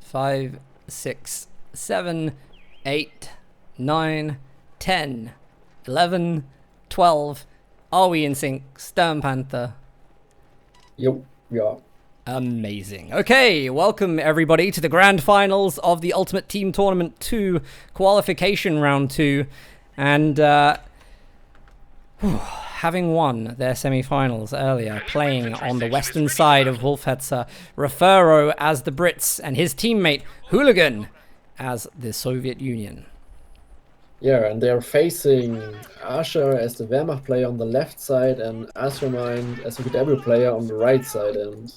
5, 6, 7, 8, 9, 10, 11, 12. Are we in sync? Stern Panther. Yep, we are. Amazing. Okay, welcome everybody to the grand finals of the Ultimate Team Tournament 2 Qualification Round 2. And having won their semi-finals earlier, playing on the western side of Wolfhetzer, Refero as the Brits and his teammate Hooligan as the Soviet Union. Yeah, and they're facing Asher as the Wehrmacht player on the left side and Ashermind as a Good player on the right side. And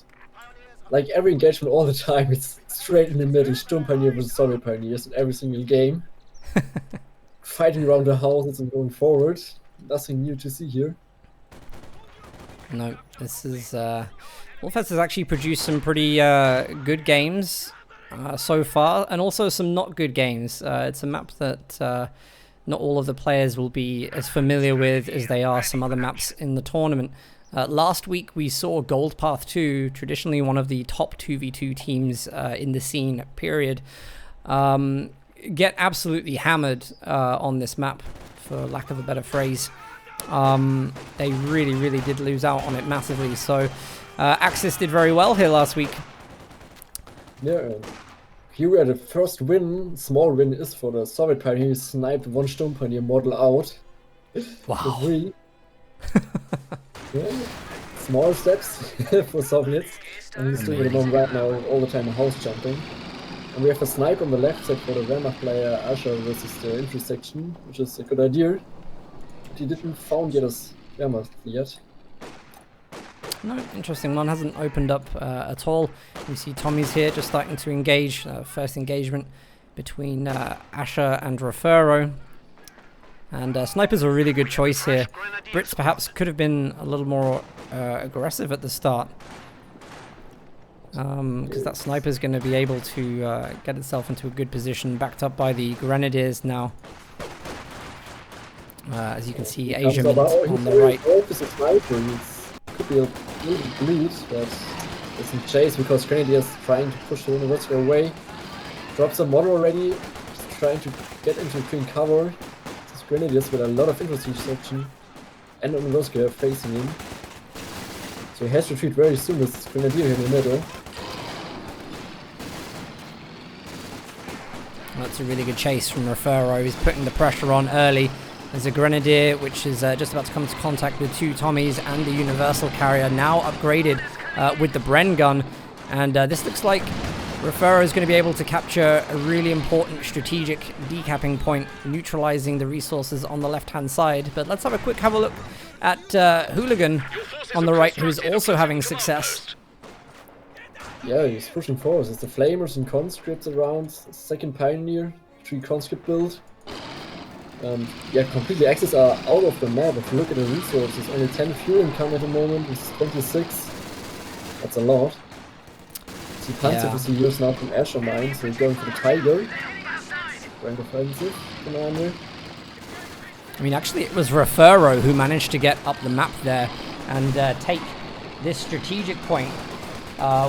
like every engagement all the time, it's straight in the middle, Sturm Pioneer versus Soviet Pioneers in every single game. Fighting around the houses and going forward. Nothing new to see here. No, this is... Wolfhetzer has actually produced some pretty good games so far, and also some not good games. It's a map that not all of the players will be as familiar with as they are some other maps in the tournament. Last week we saw Goldpath 2, traditionally one of the top 2v2 teams in the scene, period, get absolutely hammered on this map, for lack of a better phrase. They really did lose out on it massively, so Axis did very well here last week. Yeah, here we had the first win, small win is for the Soviet Pioneer, who sniped one Sturm Pioneer model out. Wow. For free. Yeah, small steps for Soviets, and he's doing it on right now all the time house jumping. And we have a snipe on the left side for the Wehrmacht player Asher versus the infantry section, which is a good idea. But he didn't found yet as Wehrmacht yet. No, interesting one. Hasn't opened up at all. You see Tommy's here just starting to engage. First engagement between Asher and Refero. And Sniper's a really good choice here. Brits perhaps could have been a little more aggressive at the start. Because that Sniper's going to be able to get itself into a good position, backed up by the Grenadiers now. As you can see, Asia Mint on the right. Could be a little bleed, but it's in chase because Grenadiers trying to push the University away. Drops a model already, just trying to get into clean cover. This Grenadiers with a lot of infantry section and University are facing him. So he has to retreat very soon with this Grenadier in the middle. That's a really good chase from Refero. He's putting the pressure on early. There's a Grenadier, which is just about to come into contact with two Tommies and the Universal Carrier, now upgraded with the Bren gun. And this looks like Refero is going to be able to capture a really important strategic decapping point, neutralizing the resources on the left-hand side. But let's have a look at Hooligan on the right, who is also having success. Yeah, he's pushing forward. There's the Flamers and Conscripts around, second Pioneer, 3 Conscript build. Yeah, completely Axis are out of the map. If you look at the resources, only 10 fuel income at the moment, it's 26. That's a lot. See Panzer is used now from Asher Mine, so he's going for the Tiger. Rank offensive commander. I mean, actually, it was Refero who managed to get up the map there and take this strategic point,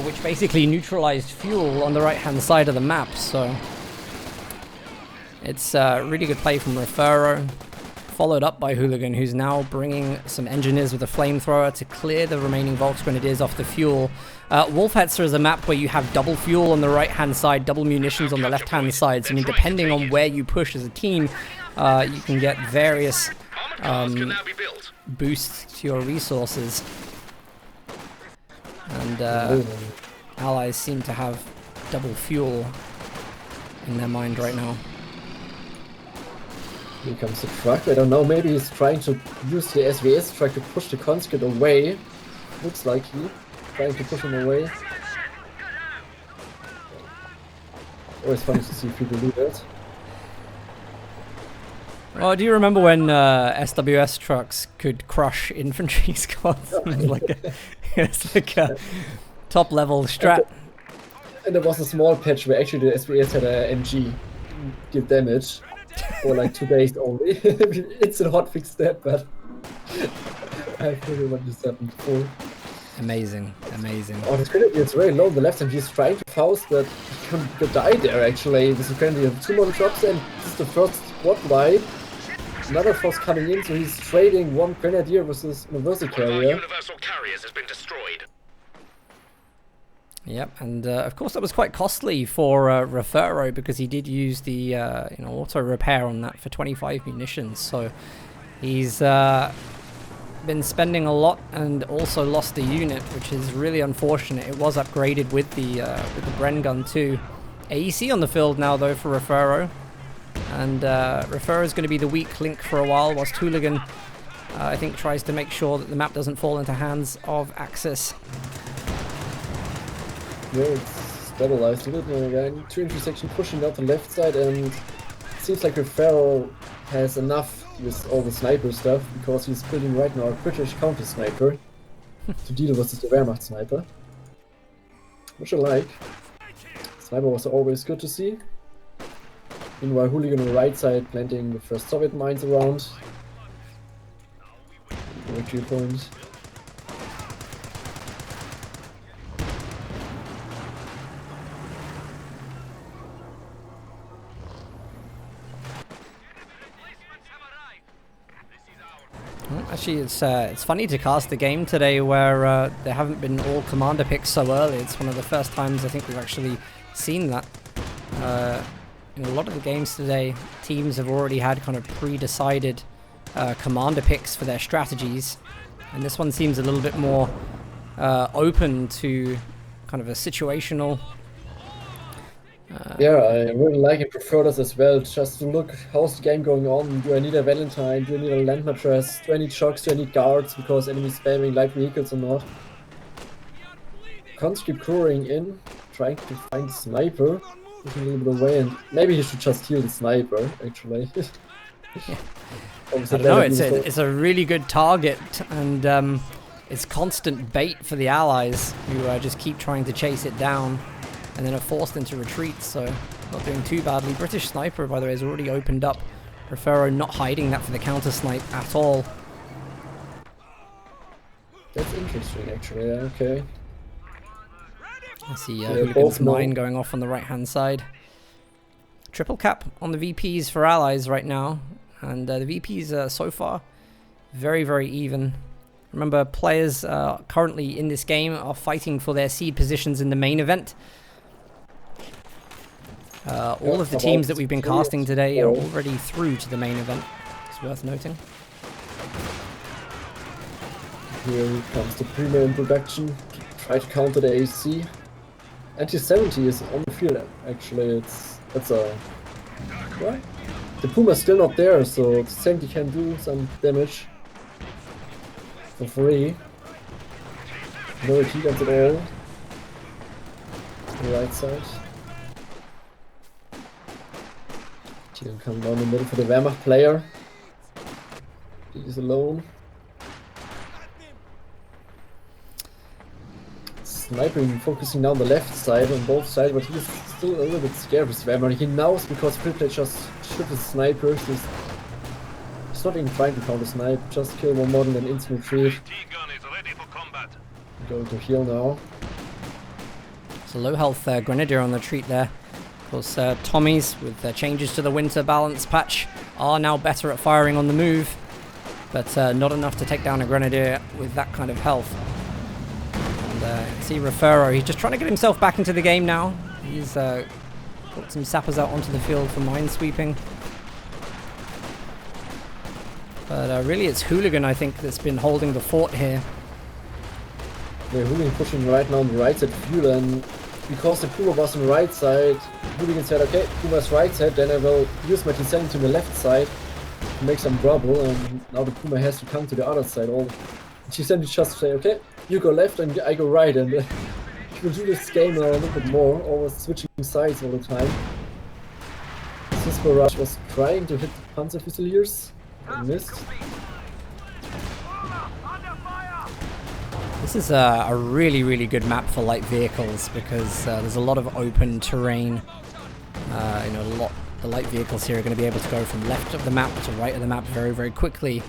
which basically neutralized fuel on the right-hand side of the map, so... It's a really good play from Refero, followed up by Hooligan, who's now bringing some engineers with a flamethrower to clear the remaining Volksgrenadiers off the fuel. Wolfhetzer is a map where you have double fuel on the right-hand side, double munitions on the left-hand side. So, I mean, depending on where you push as a team, you can get various boosts to your resources. And allies seem to have double fuel in their mind right now. Here comes the truck. I don't know, maybe he's trying to use the SVS truck to push the conscript away. Looks like he's trying to push him away. Always funny to see people do that. Well, do you remember when SWS trucks could crush infantry squads? It's like a top-level strat. And there was a small patch where actually the SVS had a MG give damage. For like 2 days only. It's a hotfix step, but I figured what just happened before. Amazing, amazing. Oh, this grenadier is very low on the left, and he's trying to Faust, but he could die there actually. This is grenadier 2 more drops, and this is the first squad wipe. Another force coming in, so he's trading one grenadier versus universal carrier. Universal carriers has been destroyed. Yep, and of course that was quite costly for Refero, because he did use the auto repair on that for 25 munitions. So he's been spending a lot and also lost a unit, which is really unfortunate. It was upgraded with the Bren gun too. AEC on the field now though for Refero, and Refero is going to be the weak link for a while, whilst Hooligan I think tries to make sure that the map doesn't fall into hands of Axis. Yeah, it's stabilized a little bit again. 2 intersection pushing out the left side, and it seems like Refero has enough with all the sniper stuff, because he's building right now a British counter sniper to deal with the Wehrmacht sniper, which I like. Sniper was always good to see. Meanwhile, Hooligan on the right side planting the first Soviet mines around. Victory point. Actually, it's funny to cast the game today where there haven't been all commander picks so early. It's one of the first times I think we've actually seen that. In a lot of the games today, teams have already had kind of pre-decided commander picks for their strategies, and this one seems a little bit more open to kind of a situational. Yeah, I really like and prefer this as well, just to look, how's the game going on? Do I need a Valentine? Do I need a land mattress? Do I need shocks? Do I need guards because enemies spamming light vehicles or not? Conscript crewing in, trying to find the sniper, pushing a little bit away, and maybe he should just heal the sniper, actually. Yeah. I don't know, it's a really good target, and it's constant bait for the allies, who just keep trying to chase it down. And then are forced into retreat, so not doing too badly. British sniper, by the way, has already opened up. Refero not hiding that for the counter snipe at all. That's interesting, actually. Okay. I see Hooligan's mine going off on the right-hand side. Triple cap on the VPs for allies right now, and the VPs so far very, very even. Remember, players currently in this game are fighting for their seed positions in the main event. All of the teams that we've been casting today are already through to the main event. It's worth noting. Here comes the Prima introduction to try to counter the AC. Anti-70 is on the field, actually. That's a... What? The Puma's still not there, so 70 can do some damage for free. No retreat guns at all. On the right side. He'll come down the middle for the Wehrmacht player. He is alone. Sniping, focusing down the left side on both sides, but he's still a little bit scared with Wehrmacht. He knows because Privilege just shoot his snipers. He's not even trying to counter snipe, just kill one model and instant retreat. Going to heal now. It's a low health Grenadier on the retreat there. Of course, Tommies, with their changes to the winter balance patch, are now better at firing on the move, but not enough to take down a Grenadier with that kind of health. And see Refero, he's just trying to get himself back into the game now. He's got some sappers out onto the field for minesweeping. But really it's Hooligan, I think, that's been holding the fort here. Yeah, Hooligan pushing right now on the right side of Fuel, and because the Puma was on the right side, Hooligan said, okay, Puma's right side, then I will use my T7 to the left side to make some trouble, and now the Puma has to come to the other side. T7 just say, okay, you go left and I go right, and you will do this game now a little bit more, always switching sides all the time. This barrage was trying to hit the Panzer Fusiliers, and missed. This is a really, really good map for light vehicles, because there's a lot of open terrain. The light vehicles here are going to be able to go from left of the map to right of the map very, very quickly.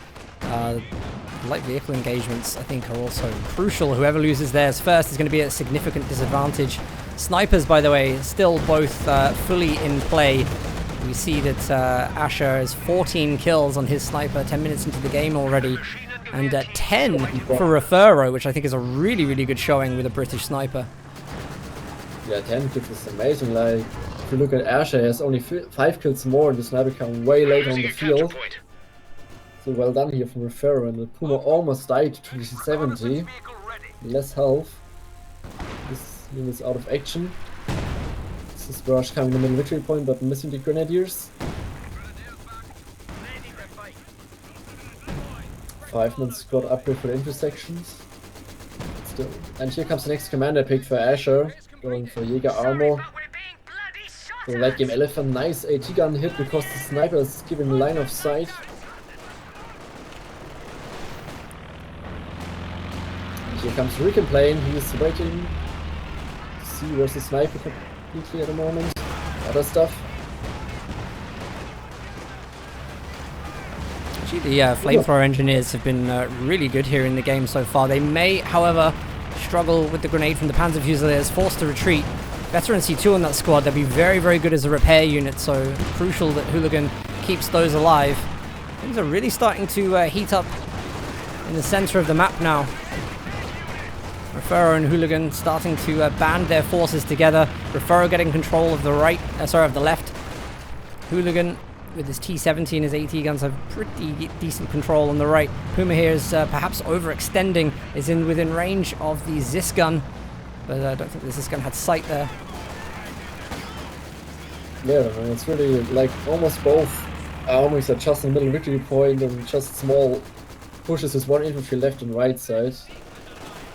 Light vehicle engagements, I think, are also crucial. Whoever loses theirs first is going to be at a significant disadvantage. Snipers, by the way, still both fully in play. We see that Asher has 14 kills on his sniper, 10 minutes into the game already, and 10 for Refero, which I think is a really, really good showing with a British sniper. Yeah, 10 kills is amazing. Like, if you look at Asher, he has only 5 kills more, and the sniper come way later on the field. So well done here from Refero, and the Puma almost died to the 70. Less health. This unit is out of action. This is Barrage coming in the victory point, but missing the Grenadiers. 5-man squad upgrade for the intersections. Still. And here comes the next commander pick for Asher, going for Jäger Armor. So late game Elephant, nice AT gun hit because the sniper is given line of sight. Here comes Recon Plane, he is waiting to see where's the sniper completely at the moment. Other stuff. Actually, the flamethrower engineers have been really good here in the game so far. They may, however, struggle with the grenade from the Panzer Fusiliers, forced to retreat. Veteran C2 on that squad, they'll be very, very good as a repair unit, so crucial that Hooligan keeps those alive. Things are really starting to heat up in the center of the map now. Refero and Hooligan starting to band their forces together. Refero getting control of the of the left. Hooligan with his T-70 and his AT guns have pretty decent control on the right. Puma here is perhaps overextending, is within range of the Zis gun, but I don't think the Zis gun had sight there. Yeah, and it's really like almost both armies are just in the middle victory point and just small pushes with one infantry left and right side.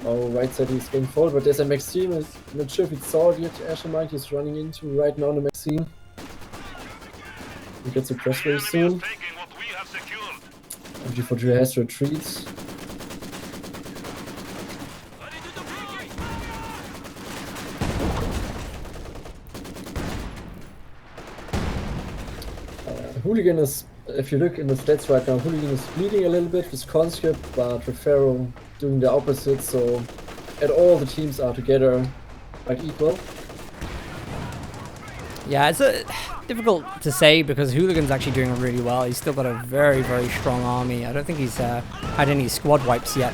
Our right side is going forward, but there's a Maxime. I'm not sure if it's saw it yet. Asher Mike is running into right now the Maxime. He gets a press very soon. MG4 has to retreat. Hooligan is, if you look in the stats right now, Hooligan is bleeding a little bit with conscript, but Refero doing the opposite, so at all the teams are together like equal. Yeah, it's difficult to say because Hooligan's actually doing really well. He's still got a very, very strong army. I don't think he's had any squad wipes yet.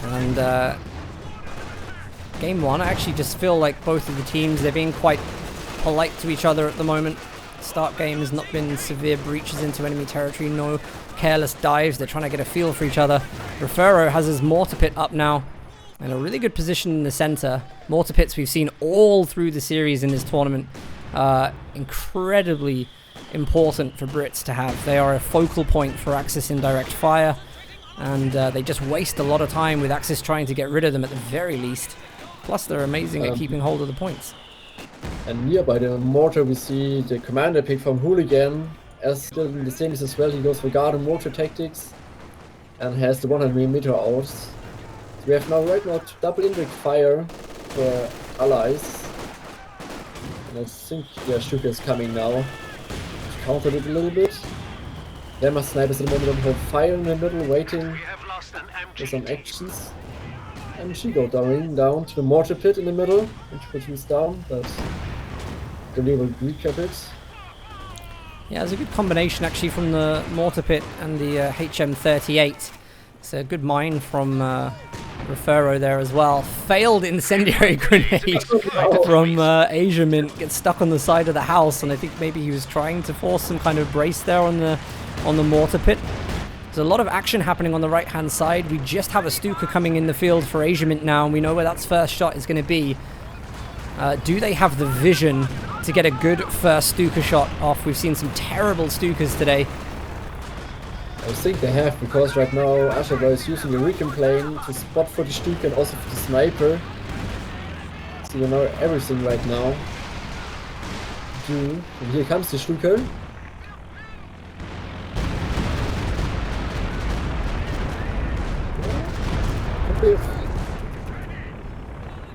And game one, I actually just feel like both of the teams, they're being quite polite to each other at the moment. Start game has not been severe breaches into enemy territory, no careless dives. They're trying to get a feel for each other. Refero has his mortar pit up now in a really good position in the center. Mortar pits we've seen all through the series in this tournament. Incredibly important for Brits to have. They are a focal point for Axis indirect fire, and they just waste a lot of time with Axis trying to get rid of them at the very least. Plus they're amazing at keeping hold of the points. And nearby the mortar we see the commander pick from Hooligan. As still in the same as well, he goes for guard and mortar tactics and has the 100mm out. So we have now right now double indirect fire for allies. And I think Stuka is coming now to counter it a little bit. There my snipers at the moment have fire in the middle waiting for some actions. And she go down to the mortar pit in the middle, which is down, but the will recap it. Yeah, it's a good combination actually from the mortar pit and the HM38. It's a good mine from Refero there as well. Failed incendiary grenade from Asia Mint, gets stuck on the side of the house, and I think maybe he was trying to force some kind of brace there on the mortar pit. There's a lot of action happening on the right hand side. We just have a Stuka coming in the field for Asia Mint now, and we know where that first shot is going to be. Do they have the vision to get a good first Stuka shot off? We've seen some terrible Stukas today. I think they have, because right now Asher is using the Recon Plane to spot for the Stuka and also for the sniper. So you know everything right now. And here comes the Stuka.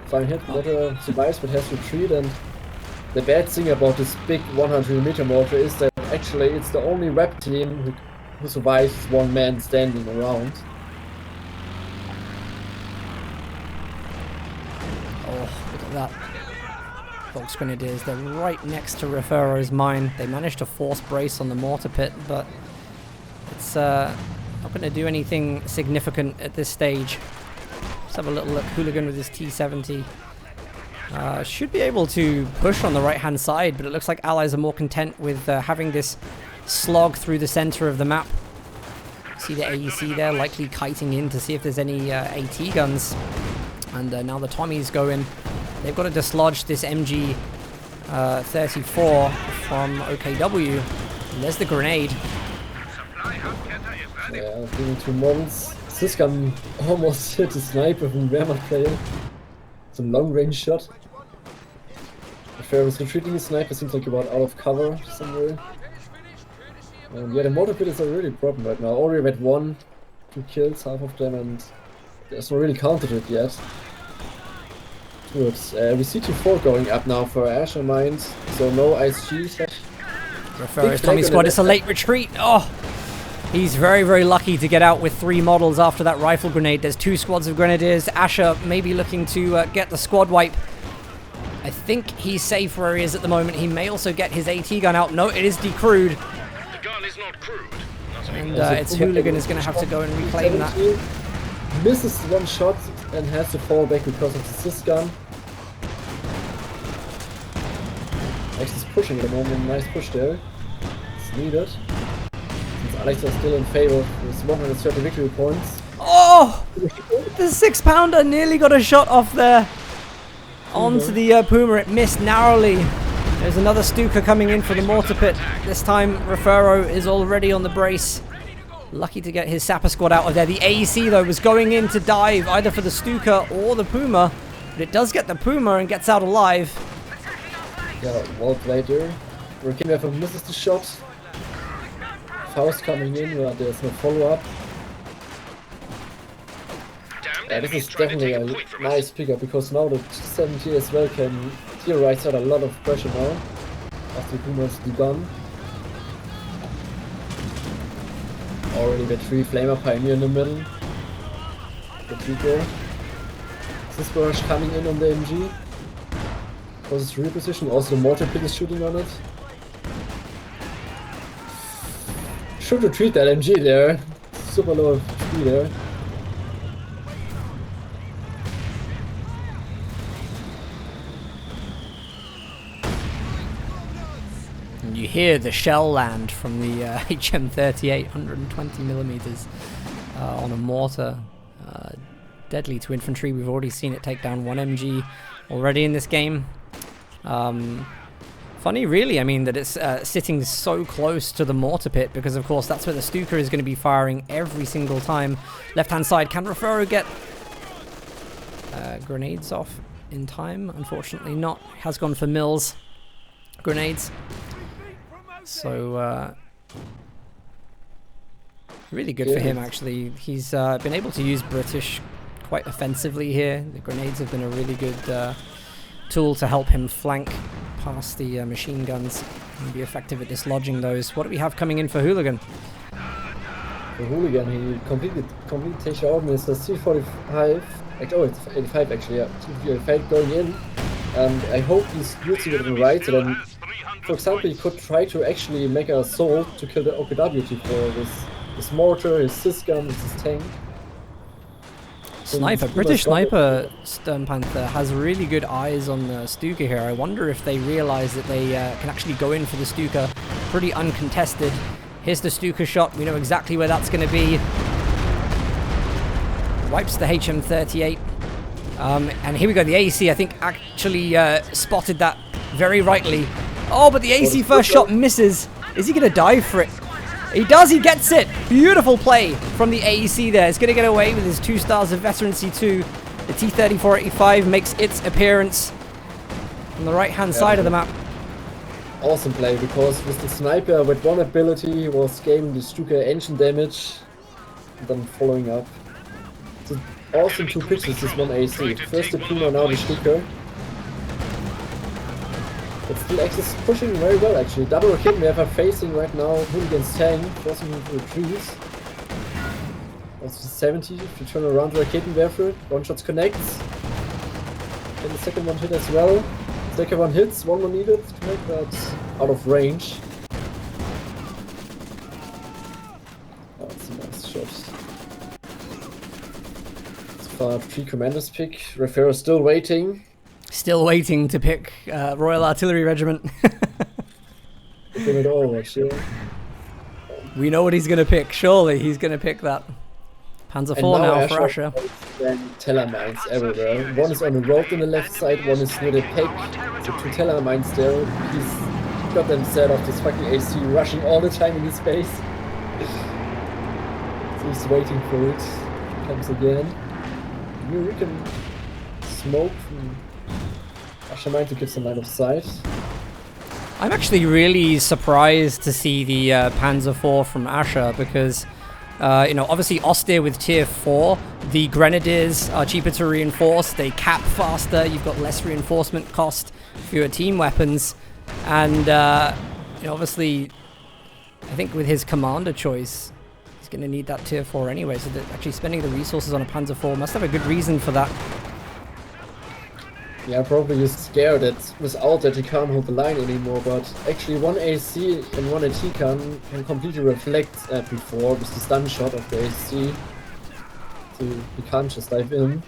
Fine hit, mortar survives but has to retreat, and the bad thing about this big 100mm mortar is that actually it's the only rep team who who survives is one man standing around. Oh, look at that. Volks Grenadiers, they're right next to Refero's mine. They managed to force brace on the mortar pit, but it's not going to do anything significant at this stage. Let's have a little look. Hooligan with his T-70. Should be able to push on the right-hand side, but it looks like Allies are more content with having this slog through the center of the map. See the AEC there, likely kiting in to see if there's any AT guns. And now the Tommies go in. They've got to dislodge this MG 34 from OKW. And there's the grenade. Yeah, giving 2 models. This gun almost hit the sniper from Wehrmacht player. It's a long range shot. If I was retreating the sniper, seems like about out of cover somewhere. Yeah, the mortar pit is a really problem right now. Already had 1, 2 kills, half of them, and there's not really countered it yet. Good. We see T4 going up now for Asher Mines, so no ISG. Refero's Tommy squad, it's a late retreat. Oh! He's very, very lucky to get out with 3 models after that rifle grenade. There's 2 squads of grenadiers. Asher maybe looking to get the squad wipe. I think he's safe where he is at the moment. He may also get his AT gun out. No, it is decrewed. The gun is not crewed. And it's Hooligan is going to have to go and reclaim that. Misses 1 shot and has to fall back because of the sys gun. Alex is pushing at the moment. Nice push there. It's needed. Since Alex is still in favor with 130 victory points. Oh! The 6-pounder nearly got a shot off there. Onto the Puma. It missed narrowly. There's another Stuka coming in for the mortar pit. This time Refero is already on the brace. Lucky to get his sapper squad out of there. The AEC though was going in to dive either for the Stuka or the Puma. But it does get the Puma and gets out alive. Yeah, well played there. Rakimov misses the shot. Faust coming in, but there's no follow-up. Yeah, this is definitely a nice pickup because now the 70 as well can theorize out a lot of pressure now after Puma's begun. Already the 3 Flamer Pioneer in the middle. The Trico. This barrage coming in on the MG. Because it's reposition. Also the mortar pit is shooting on it. Should retreat that MG there. Super low speed there. And you hear the shell land from the HM38, 120mm on a mortar. Deadly to infantry. We've already seen it take down 1 MG already in this game. Funny really, I mean, that it's sitting so close to the mortar pit because of course that's where the Stuka is going to be firing every single time. Left hand side, can Refero get grenades off in time? Unfortunately not. Has gone for Mills grenades. So really good for him actually. He's been able to use British quite offensively here. The grenades have been a really good tool to help him flank past the machine guns and be effective at dislodging those. What do we have coming in for Hooligan? For Hooligan, he completely takes out with the C45. Oh, it's 85 actually, yeah. C45 going in. And I hope he's using it in right. So then, for example, he could try to actually make an assault to kill the OKW with his mortar, his sys gun, with his tank. Sniper, British sniper Stern Panther has really good eyes on the Stuka here. I wonder if they realize that they can actually go in for the Stuka pretty uncontested. Here's the Stuka shot. We know exactly where that's going to be. Wipes the HM38. And here we go. The AEC, I think, actually spotted that very rightly. Oh, but the AEC first shot misses. Is he going to dive for it? He does, he gets it! Beautiful play from the AEC there. He's going to get away with his 2 stars of Veterancy 2. The T-3485 makes its appearance on the right-hand side of the map. Awesome play, because with the sniper, with 1 ability, he was gaining the Stuka engine damage, and then following up. It's awesome 2 pictures, this one AEC. First the Puma, now the Stuka. But still Axis pushing very well actually. Double Raketenwerfer facing right now Hooligan's tank, forcing him to retreat. Also 70, if you turn around the Raketenwerfer, one shot connects. And the second one hit as well. Second one hits, one more needed to make that out of range. Oh, that's a nice shot. So far, 3 commanders pick. Refero still waiting. Still waiting to pick Royal Artillery Regiment. Give it Overwatch, yeah. We know what he's going to pick. Surely he's going to pick that. Panzer IV now for Asher. And Teller mines everywhere. One is on the road on the left side, one is near the peg. So 2 Teller mines there. He's got them set off this fucking AC rushing all the time in his base. So he's waiting for it. Comes again. New recon smoke from Asher mine to give some line of sight. I'm actually really surprised to see the Panzer IV from Asher because you know, obviously austere with tier 4, the Grenadiers are cheaper to reinforce, they cap faster, you've got less reinforcement cost, fewer team weapons, and you know, obviously I think with his commander choice he's going to need that tier 4 anyway, so that actually spending the resources on a Panzer IV must have a good reason for that. Yeah, probably he's scared that without that he can't hold the line anymore, but actually one AC and one AT can completely reflect before with the stun shot of the AC. So he can't just dive in.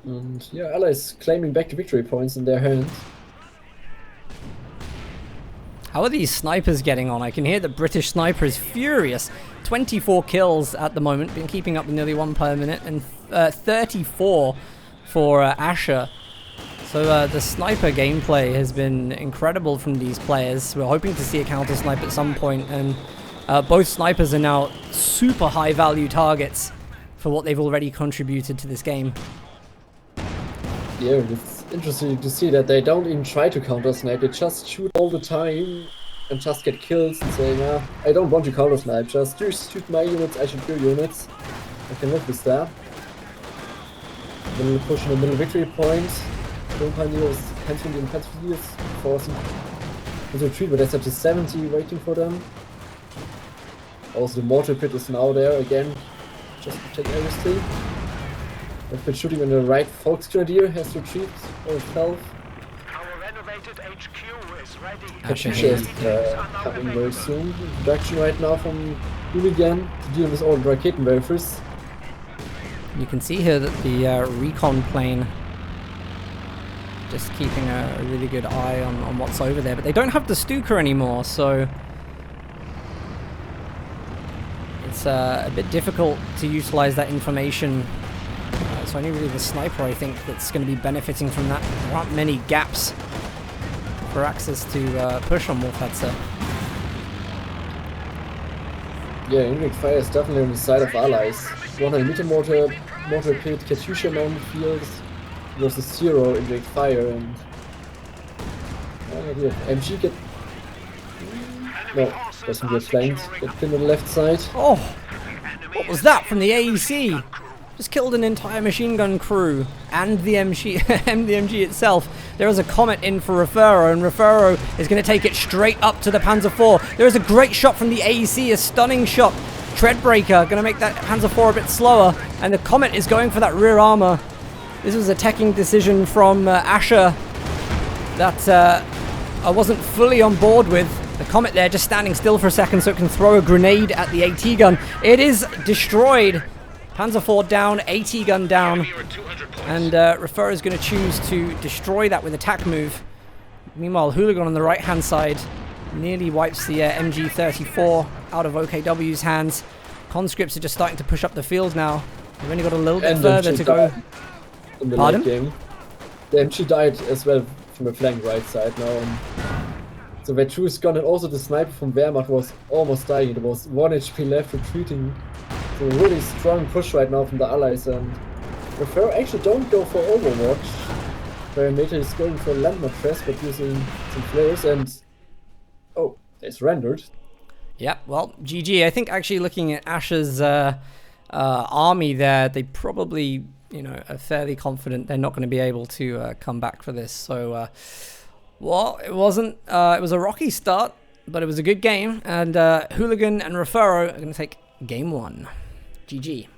And yeah, Allies claiming back the victory points in their hands. How are these snipers getting on? I can hear the British sniper is furious. 24 kills at the moment, been keeping up with nearly 1 per minute, and 34 for Asher. So the sniper gameplay has been incredible from these players. We're hoping to see a counter snipe at some point, and both snipers are now super high value targets for what they've already contributed to this game. Yeah, it's interesting to see that they don't even try to counter snipe, they just shoot all the time and just get kills and saying, ah, I don't want to counter snipe, just you shoot my units, I shoot your units. I can live with that. Little push in the middle victory point. Pioneer is canceling the infantry, forcing his retreat, but that's up to 70 waiting for them. Also the mortar pit is now there again, just to take everything. They've been shooting on the right. Volksgrenadier has retreated or himself. Our renovated HQ is ready. Katusha is coming very soon. Production right now from Hooligan to deal with all the Raketenwerfers. You can see here that the recon plane just keeping a really good eye on what's over there, but they don't have the Stuka anymore, so it's a bit difficult to utilize that information. It's only really the sniper, I think, that's going to be benefiting from that. There aren't many gaps for Axis to push on Wolfhatzer. Yeah, indirect fire is definitely on the side of allies. 100 meter mortar pit, Katusha on the field versus 0 indirect fire, and yeah, MG get no, doesn't get flanked, get pinned on the left side. Oh, what was that from the AEC? Just killed an entire machine gun crew and the MG, and the MG itself. There is a comet in for Refero, and Refero is going to take it straight up to the Panzer IV. There is a great shot from the AEC, a stunning shot. Treadbreaker going to make that Panzer IV a bit slower, and the comet is going for that rear armor. This was a teching decision from Asher that I wasn't fully on board with. The comet there just standing still for a second so it can throw a grenade at the AT gun. It is destroyed. Panzer IV down, AT gun down, and Refero is going to choose to destroy that with attack move. Meanwhile, Hooligan on the right hand side nearly wipes the MG34 out of OKW's hands. Conscripts are just starting to push up the field now. They've only got a little bit further to go. In the Pardon? late game. The MG died as well from the flank right side now. And so Vertu is gone, and also the sniper from Wehrmacht was almost dying. There was 1 HP left retreating. So a really strong push right now from the allies, and Refero actually don't go for Overwatch. Parameter is going for landmark press but using some flares, and oh, they surrendered. Yep, well, GG. I think actually looking at Asher's army there, they probably you know, are fairly confident they're not going to be able to come back for this. So, well, it wasn't. It was a rocky start, but it was a good game. And Hooligan and Refero are going to take game 1. GG.